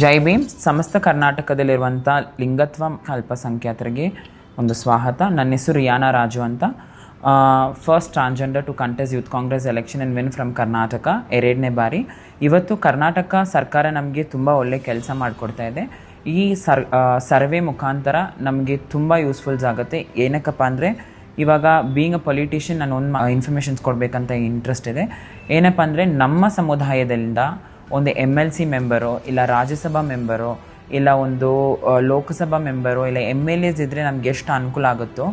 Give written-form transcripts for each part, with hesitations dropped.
ಜೈ ಭೀಮ್. ಸಮಸ್ತ ಕರ್ನಾಟಕದಲ್ಲಿರುವಂಥ ಲಿಂಗತ್ವ ಅಲ್ಪಸಂಖ್ಯಾತರಿಗೆ ಒಂದು ಸ್ವಾಗತ. ನನ್ನ ಹೆಸರು ರಿಯಾನಾ ರಾಜು ಅಂತ. First transgender to contest youth Congress election and win from Karnataka 2ನೇ ಬಾರಿ. ಇವತ್ತು ಕರ್ನಾಟಕ ಸರ್ಕಾರ ನಮಗೆ ತುಂಬ ಒಳ್ಳೆ ಕೆಲಸ ಮಾಡಿಕೊಡ್ತಾ ಇದೆ. ಈ ಸರ್ವೆ ಮುಖಾಂತರ ನಮಗೆ ತುಂಬ ಯೂಸ್ಫುಲ್ಸ್ ಆಗುತ್ತೆ. ಏನಕ್ಕಪ್ಪ ಅಂದರೆ, ಇವಾಗ ಬೀಯಿಂಗ್ ಅ ಪೊಲಿಟಿಷಿಯನ್ ನಾನು ಒಂದು ಇನ್ಫಾರ್ಮೇಷನ್ಸ್ ಕೊಡಬೇಕಂತ ಇಂಟ್ರೆಸ್ಟ್ ಇದೆ. ಏನಪ್ಪ ಅಂದರೆ, ನಮ್ಮ ಸಮುದಾಯದಿಂದ ಒಂದು MLC ಮೆಂಬರು, ಇಲ್ಲ ರಾಜ್ಯಸಭಾ ಮೆಂಬರು, ಇಲ್ಲ ಒಂದು ಲೋಕಸಭಾ ಮೆಂಬರು, ಇಲ್ಲ MLAs ಇದ್ದರೆ ನಮ್ಗೆ ಎಷ್ಟು ಅನುಕೂಲ ಆಗುತ್ತೋ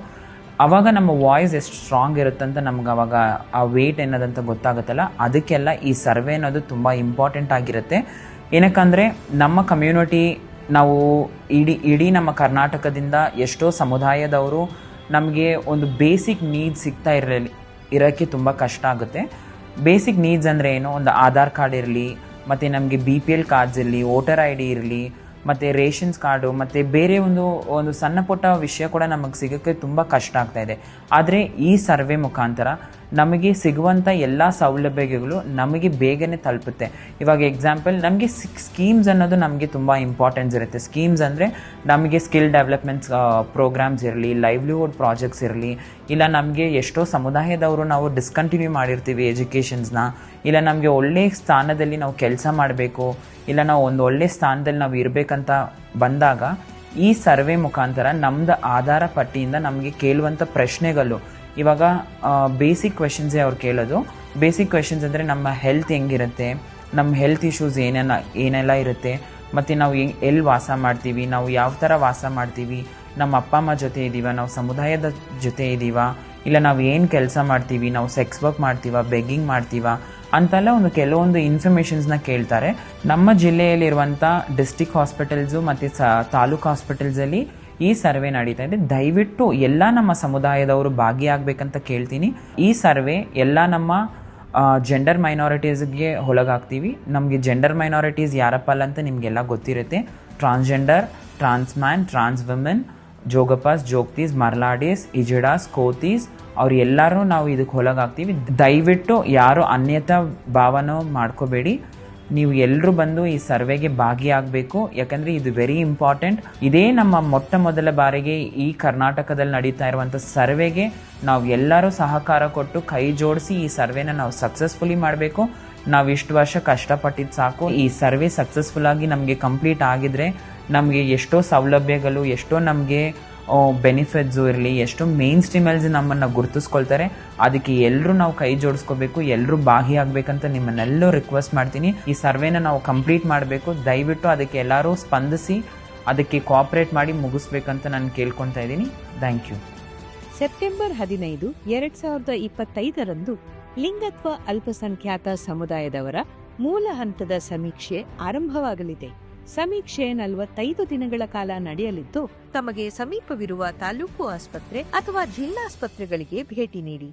ಆವಾಗ ನಮ್ಮ ವಾಯ್ಸ್ ಎಷ್ಟು ಸ್ಟ್ರಾಂಗ್ ಇರುತ್ತಂತ ನಮ್ಗೆ ಅವಾಗ ಆ ವೇಟ್ ಅನ್ನೋದಂತ ಗೊತ್ತಾಗುತ್ತಲ್ಲ. ಅದಕ್ಕೆಲ್ಲ ಈ ಸರ್ವೆ ಅನ್ನೋದು ತುಂಬ ಇಂಪಾರ್ಟೆಂಟ್ ಆಗಿರುತ್ತೆ. ಏನಕ್ಕಂದರೆ, ನಮ್ಮ ಕಮ್ಯುನಿಟಿ ನಾವು ಇಡೀ ನಮ್ಮ ಕರ್ನಾಟಕದಿಂದ ಎಷ್ಟೋ ಸಮುದಾಯದವರು ನಮಗೆ ಒಂದು ಬೇಸಿಕ್ ನೀಡ್ಸ್ ಸಿಗ್ತಾ ಇರೋಕ್ಕೆ ತುಂಬ ಕಷ್ಟ ಆಗುತ್ತೆ. ಬೇಸಿಕ್ ನೀಡ್ಸ್ ಅಂದರೆ ಏನು? ಒಂದು ಆಧಾರ್ ಕಾರ್ಡ್ ಇರಲಿ, ಮತ್ತು ನಮಗೆ BPL ಕಾರ್ಡ್ಸ್ ಇರಲಿ, ವೋಟರ್ ID ಇರಲಿ, ಮತ್ತು ರೇಷನ್ಸ್ ಕಾರ್ಡು, ಮತ್ತು ಬೇರೆ ಒಂದು ಸಣ್ಣ ಪುಟ್ಟ ವಿಷಯ ಕೂಡ ನಮಗೆ ಸಿಗೋಕ್ಕೆ ತುಂಬ ಕಷ್ಟ ಆಗ್ತಾಯಿದೆ. ಆದರೆ ಈ ಸರ್ವೆ ಮುಖಾಂತರ ನಮಗೆ ಸಿಗುವಂಥ ಎಲ್ಲ ಸೌಲಭ್ಯಗಳು ನಮಗೆ ಬೇಗನೆ ತಲುಪುತ್ತೆ. ಇವಾಗ ಎಕ್ಸಾಂಪಲ್, ನಮಗೆ ಸ್ಕೀಮ್ಸ್ ಅನ್ನೋದು ನಮಗೆ ತುಂಬ ಇಂಪಾರ್ಟೆನ್ಸ್ ಇರುತ್ತೆ. ಸ್ಕೀಮ್ಸ್ ಅಂದರೆ ನಮಗೆ ಸ್ಕಿಲ್ ಡೆವಲಪ್ಮೆಂಟ್ಸ್ ಪ್ರೋಗ್ರಾಮ್ಸ್ ಇರಲಿ, ಲೈವ್ಲಿಹುಡ್ ಪ್ರಾಜೆಕ್ಟ್ಸ್ ಇರಲಿ, ಇಲ್ಲ ನಮಗೆ ಎಷ್ಟೋ ಸಮುದಾಯದವರು ನಾವು ಡಿಸ್ಕಂಟಿನ್ಯೂ ಮಾಡಿರ್ತೀವಿ ಎಜುಕೇಷನ್ಸ್ನ, ಇಲ್ಲ ನಮಗೆ ಒಳ್ಳೆಯ ಸ್ಥಾನದಲ್ಲಿ ನಾವು ಕೆಲಸ ಮಾಡಬೇಕು, ಇಲ್ಲ ನಾವು ಒಂದು ಒಳ್ಳೆಯ ಸ್ಥಾನದಲ್ಲಿ ನಾವು ಇರಬೇಕಂತ ಬಂದಾಗ ಈ ಸರ್ವೆ ಮುಖಾಂತರ ನಮ್ಮದು ಆಧಾರ ಪಟ್ಟಿಯಿಂದ ನಮಗೆ ಕೇಳುವಂಥ ಪ್ರಶ್ನೆಗಳು, ಇವಾಗ ಬೇಸಿಕ್ ಕ್ವೆಶನ್ಸೇ ಅವ್ರು ಕೇಳೋದು. ಬೇಸಿಕ್ ಕ್ವೆಶನ್ಸ್ ಅಂದರೆ ನಮ್ಮ ಹೆಲ್ತ್ ಹೆಂಗಿರುತ್ತೆ, ನಮ್ಮ ಹೆಲ್ತ್ ಇಶ್ಯೂಸ್ ಏನೆಲ್ಲ ಇರುತ್ತೆ, ಮತ್ತು ನಾವು ಎಲ್ಲಿ ವಾಸ ಮಾಡ್ತೀವಿ, ನಾವು ಯಾವ ಥರ ವಾಸ ಮಾಡ್ತೀವಿ, ನಮ್ಮ ಅಪ್ಪ ಅಮ್ಮ ಜೊತೆ ಇದ್ದೀವ, ನಾವು ಸಮುದಾಯದ ಜೊತೆ ಇದ್ದೀವ, ಇಲ್ಲ ನಾವು ಏನು ಕೆಲಸ ಮಾಡ್ತೀವಿ, ನಾವು ಸೆಕ್ಸ್ ವರ್ಕ್ ಮಾಡ್ತೀವ, ಬೆಗ್ಗಿಂಗ್ ಮಾಡ್ತೀವ ಅಂತೆಲ್ಲ ಕೆಲವೊಂದು ಇನ್ಫಾರ್ಮೇಷನ್ಸ್ನ ಕೇಳ್ತಾರೆ. ನಮ್ಮ ಜಿಲ್ಲೆಯಲ್ಲಿರುವಂಥ ಡಿಸ್ಟಿಕ್ ಹಾಸ್ಪಿಟಲ್ಸು ಮತ್ತು ತಾಲೂಕು ಹಾಸ್ಪಿಟಲ್ಸಲ್ಲಿ ಈ ಸರ್ವೆ ನಡೀತಾ ಇದೆ. ದಯವಿಟ್ಟು ಎಲ್ಲ ನಮ್ಮ ಸಮುದಾಯದವರು ಭಾಗಿಯಾಗಬೇಕಂತ ಕೇಳ್ತೀನಿ. ಈ ಸರ್ವೆ ಎಲ್ಲ ನಮ್ಮ ಜೆಂಡರ್ ಮೈನಾರಿಟೀಸ್ಗೆ ಒಳಗಾಗ್ತೀವಿ. ನಮಗೆ ಜೆಂಡರ್ ಮೈನಾರಿಟೀಸ್ ಯಾರಪ್ಪಲ್ಲ ಅಂತ ನಿಮಗೆಲ್ಲ ಗೊತ್ತಿರುತ್ತೆ. ಟ್ರಾನ್ಸ್ಜೆಂಡರ್, ಟ್ರಾನ್ಸ್ಮ್ಯಾನ್, ಟ್ರಾನ್ಸ್ ವುಮೆನ್, ಜೋಗಪಾಸ್, ಜೋಗ್ತೀಸ್, ಮರ್ಲಾಡೀಸ್, ಇಜಿಡಾಸ್, ಕೋತೀಸ್ ಅವ್ರು ಎಲ್ಲರೂ ನಾವು ಇದಕ್ಕೆ ಒಳಗಾಗ್ತೀವಿ. ದಯವಿಟ್ಟು ಯಾರು ಅನ್ಯತಾ ಭಾವನೂ ಮಾಡ್ಕೋಬೇಡಿ. ನೀವು ಎಲ್ಲರೂ ಬಂದು ಈ ಸರ್ವೆಗೆ ಭಾಗಿಯಾಗಬೇಕು. ಯಾಕಂದರೆ ಇದು ವೆರಿ ಇಂಪಾರ್ಟೆಂಟ್. ಇದೇ ನಮ್ಮ ಮೊದಲ ಬಾರಿಗೆ ಈ ಕರ್ನಾಟಕದಲ್ಲಿ ನಡೀತಾ ಇರುವಂಥ ಸರ್ವೆಗೆ ನಾವು ಎಲ್ಲರೂ ಸಹಕಾರ ಕೊಟ್ಟು ಕೈ ಜೋಡಿಸಿ ಈ ಸರ್ವೆನ ನಾವು ಸಕ್ಸಸ್ಫುಲಿ ಮಾಡಬೇಕು. ನಾವು ಇಷ್ಟು ವರ್ಷ ಕಷ್ಟಪಟ್ಟಿದ್ದು ಸಾಕು. ಈ ಸರ್ವೆ ಸಕ್ಸಸ್ಫುಲ್ಲಾಗಿ ನಮಗೆ ಕಂಪ್ಲೀಟ್ ಆಗಿದ್ರೆ ನಮಗೆ ಎಷ್ಟೋ ಸೌಲಭ್ಯಗಳು, ಎಷ್ಟೋ ನಮಗೆ ಬೆನಿಫಿಟ್ಸು ಇರಲಿ, ಎಷ್ಟೋ ಮೇನ್ ಸ್ಟ್ರೀಮಲ್ಲಿ ನಮ್ಮನ್ನು ಗುರುತಿಸ್ಕೊಳ್ತಾರೆ. ಅದಕ್ಕೆ ಎಲ್ಲರೂ ನಾವು ಕೈ ಜೋಡಿಸ್ಕೋಬೇಕು, ಎಲ್ಲರೂ ಭಾಗಿಯಾಗಬೇಕಂತ ನಿಮ್ಮನ್ನೆಲ್ಲರೂ ರಿಕ್ವೆಸ್ಟ್ ಮಾಡ್ತೀನಿ. ಈ ಸರ್ವೆನ ನಾವು ಕಂಪ್ಲೀಟ್ ಮಾಡಬೇಕು. ದಯವಿಟ್ಟು ಅದಕ್ಕೆ ಎಲ್ಲರೂ ಸ್ಪಂದಿಸಿ ಅದಕ್ಕೆ ಕೋಆಪ್ರೇಟ್ ಮಾಡಿ ಮುಗಿಸ್ಬೇಕಂತ ನಾನು ಕೇಳ್ಕೊತಾ ಇದ್ದೀನಿ. Thank you. ಸೆಪ್ಟೆಂಬರ್ 15, 2025ರಂದು ಲಿಂಗತ್ವ ಅಲ್ಪಸಂಖ್ಯಾತ ಸಮುದಾಯದವರ ಮೂಲ ಹಂತದ ಸಮೀಕ್ಷೆ ಆರಂಭವಾಗಲಿದೆ. ಸಮೀಕ್ಷೆ 45 ದಿನಗಳ ಕಾಲ ನಡೆಯಲಿದ್ದು, ತಮಗೆ ಸಮೀಪವಿರುವ ತಾಲೂಕು ಆಸ್ಪತ್ರೆ ಅಥವಾ ಜಿಲ್ಲಾಸ್ಪತ್ರೆಗಳಿಗೆ ಭೇಟಿ ನೀಡಿ